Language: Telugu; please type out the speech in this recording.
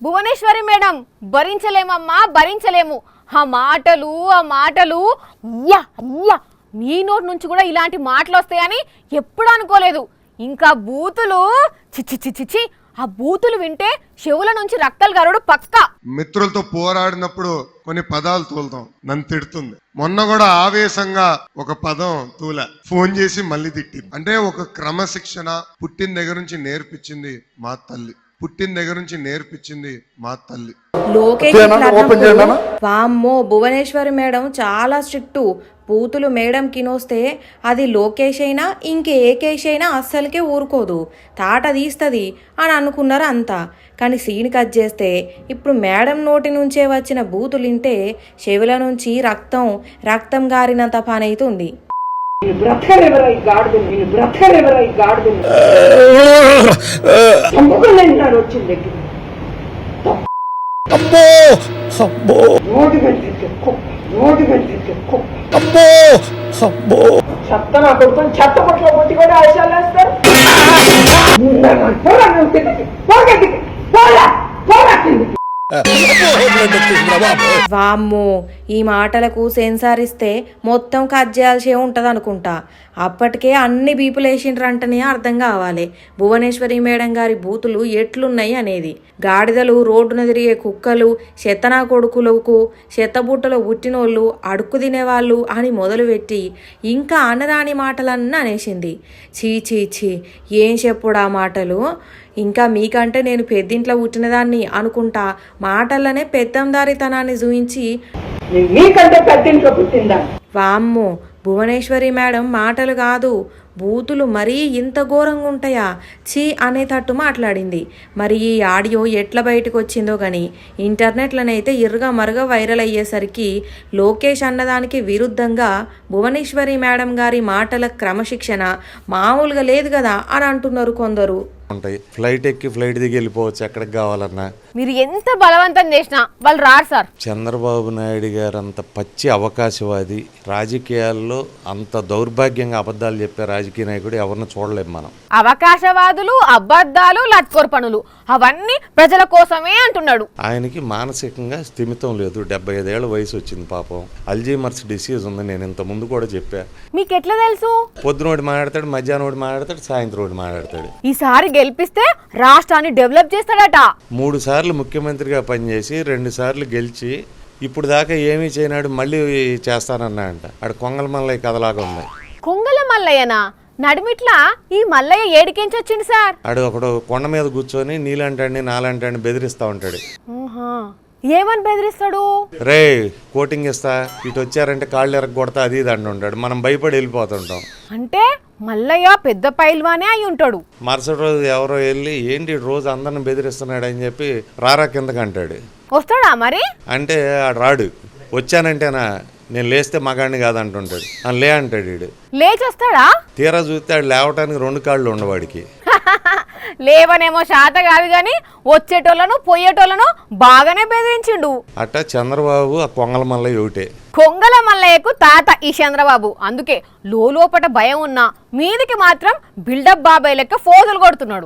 భువనేశ్వరి మేడం భరించలేమమ్మా భరించలేము. ఆ మాటలు అయ్యా అయ్యా మీ నోటి నుంచి కూడా ఇలాంటి మాటలు వస్తాయని ఎప్పుడు అనుకోలేదు. ఇంకా బూతులు చిచ్చి ఆ బూతులు వింటే చెవుల నుంచి రక్తాలు గారుడు పక్కా. మిత్రులతో పోరాడినప్పుడు కొన్ని పదాలు తూలుతాం, నన్ను తిడుతుంది. మొన్న కూడా ఆవేశంగా ఒక పదం తూల ఫోన్ చేసి మళ్ళీ తిట్టింది. అంటే ఒక క్రమశిక్షణ పుట్టిన దగ్గర నుంచి నేర్పించింది మా తల్లి, మా తల్లి. వామ్మో భువనేశ్వరి మేడం చాలా స్ట్రిక్టు. బూతులు మేడం కినోస్తే అది లోకేష్ అయినా ఇంకే కేష్ అయినా అస్సలకే ఊరుకోదు, తాట తీస్తుంది అని అనుకున్నారు అంతా. కానీ సీన్ కట్ చేస్తే ఇప్పుడు మేడం నోటి నుంచే వచ్చిన బూతులు వింటే చెవుల నుంచి రక్తం గారినంత పని అవుతుంది. చెత్త నా కొడుకుని చెత్త పట్ల కొట్టి కూడా ఆశాలు వేస్తారు. వామ్మో ఈ మాటలకు సెన్సార్ ఇస్తే మొత్తం కట్ చేయాల్సి ఉంటది అనుకుంటా. అప్పటికే అన్ని బీపులేసిండ్రంటనే అర్థం కావాలి భువనేశ్వరి మేడం గారి బూతులు ఎట్లున్నాయి అనేది. గాడిదలు, రోడ్డున తిరిగే కుక్కలు, చెత్తనా కొడుకులకు, చెత్తబుట్టలో పుట్టినోళ్ళు, అడుక్కు తినేవాళ్ళు అని మొదలుపెట్టి ఇంకా అనరాని మాటలన్నీ అనేసింది. చీ ఏం చెప్పుడా మాటలు. ఇంకా మీకంటే నేను పెద్దింట్లో పుట్టినదాన్ని అనుకుంటా మాటల్లోనే పెద్దందారితనాన్ని చూయించి మీకంటే పెద్దింట్లో పుట్టిందా. వామ్మో భువనేశ్వరి మేడం మాటలు కాదు బూతులు మరీ ఇంత ఘోరంగా ఉంటాయా చీ అనేటట్టు మాట్లాడింది. మరి ఈ ఆడియో ఎట్లా బయటకు వచ్చిందో కానీ ఇంటర్నెట్లోనైతే ఇరుగా మరుగా వైరల్ అయ్యేసరికి లోకేష్ అన్నదానికి విరుద్ధంగా భువనేశ్వరి మేడం గారి మాటల క్రమశిక్షణ మామూలుగా లేదు కదా అని అంటున్నారు కొందరు. ఉంటాయి ఫ్లైట్ ఎక్కి ఫ్లైట్ దిగి వెళ్ళిపోవచ్చు ఎక్కడికి కావాలన్నా. మీరు ఎంత బలవంతం చేసినా వాళ్ళు రారు సార్. చంద్రబాబు నాయుడు గారు అంత పచ్చి అవకాశవాది, రాజకీయాల్లో అంత దౌర్భాగ్యంగా అబద్ధాలు చెప్పే రాజకీయ నాయకుడు ఎవరిని చూడలేము మనం. అవకాశవాదులు, అబద్ధాలు, లట్కోర్ పనులు అవన్నీ ప్రజల కోసమే అంటున్నాడు. ఆయనకి మానసికంగా స్థిమితం లేదు. 75 ఏళ్ల వయసు వచ్చింది పాపం. అల్జీమర్స్ డిసీజ్ ఉంది. నేను ఇంత ముందు కూడా చెప్పా. మీకు ఎట్లా తెలుసు? పొద్దునోడి మాట్లాడతాడు, మధ్యాహ్నం మాట్లాడతాడు, సాయంత్రం మాట్లాడతాడు. ఈసారి గెలిపిస్తే రాష్ట్రాన్ని డెవలప్ చేస్తాడట. 3 సార్లు ముఖ్యమంత్రిగా పనిచేసి 2 సార్లు గెలిచి ఇప్పుడు దాకా ఏమీ చేయనాడు, మళ్ళీ చేస్తానన్నా అంట. ఆడు కొంగల మల్లయ్య కథలాగా ఉంది. కొంగల మల్లయ్యనా? నడిమిట్లా ఈ మల్లయ్య ఏడికించి వచ్చింది సార్? ఆడు ఒకడు కొండ మీద కూర్చొని నీలంటాడిని నాలంటాడిని బెదిరిస్తా ఉంటాడు. ఏమని బెదిరిస్తాడు? రే కోటింగ్ ఇస్తా, ఇటు వచ్చారంటే కాళ్ళు ఎరగొడతా, అది ఇది అంటుంటాడు. మనం భయపడి వెళ్ళిపోతుంటాం. అంటే మల్లయ్య పెద్ద పైల్వానే అయి ఉంటాడు. మరుసటి రోజు ఎవరో వెళ్ళి ఏంటి రోజు అందరిని బెదిరిస్తున్నాడు అని చెప్పి రారా కిందకి అంటాడు. వస్తాడా మరి? అంటే ఆడు రాడు. వచ్చానంటేనా నేను లేస్తే మగాడిని కాదంటుంటాడు. లే అంటాడు. వీడు లేచొస్తాడా? తీరా చూస్తే ఆడు లేవటానికి 2 కాళ్ళు ఉండవాడికి. లేవనేమో శాత కాదు గాని వచ్చేటోళ్ళను పోయేటోళ్ళను బాగానే బెదిరించిండు. అట్టా చంద్రబాబు ఆ కొంగల మల్లయ్య ఒకటే. కొంగల మల్లయ్యకు తాత ఈ చంద్రబాబు. అందుకే లోపట భయం ఉన్నా మీదికి మాత్రం బిల్డప్ బాబాయ్ లెక్క ఫోజులు కొడుతున్నాడు.